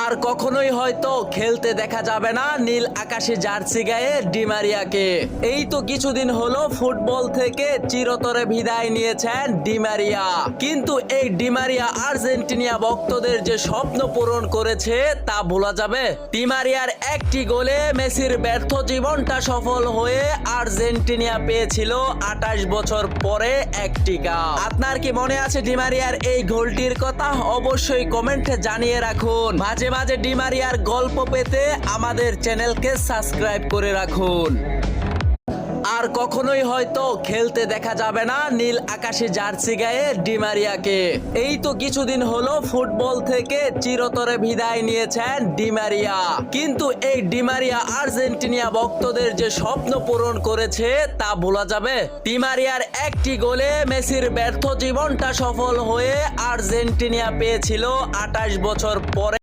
আর কখনোই হয়তো খেলতে দেখা যাবে না নীল আকাশী জার্সি গায়ে ডি মারিয়াকে। এই তো কিছুদিন হলো ফুটবল থেকে চিরতরে বিদায় নিয়েছেন ডি মারিয়া। কিন্তু এই ডি মারিয়া আর্জেন্টিনা ভক্তদের যে স্বপ্ন পূরণ করেছে তা ভোলা যাবে? ডি মারিয়ার একটি গোলে মেসির ব্যর্থ জীবনটা সফল হয়ে আর্জেন্টিনা পেয়েছিল 28 বছর পরে একটি কাপ। আপনার কি মনে আছে ডি মারিয়ার এই গোলটির কথা? অবশ্যই কমেন্টে জানিয়ে রাখুন। মাঝে মাঝে ডি মারিয়ার গল্প পেতে আমাদের চ্যানেলকে সাবস্ক্রাইব করে রাখুন। আর কখনোই হয়তো খেলতে দেখা যাবে না নীল আকাশী জার্সি গায়ে ডি মারিয়াকে। এই তো কিছুদিন হলো ফুটবল থেকে চিরতরে বিদায় নিয়েছেন ডি মারিয়া। কিন্তু এই ডি মারিয়া আর্জেন্টিনা ভক্তদের যে স্বপ্ন পূরণ করেছে তা ভোলা যাবে? ডি মারিয়ার একটি গোলে মেসির ব্যর্থ জীবনটা সফল হয়ে আর্জেন্টিনা পেয়েছিল 28 বছর পরে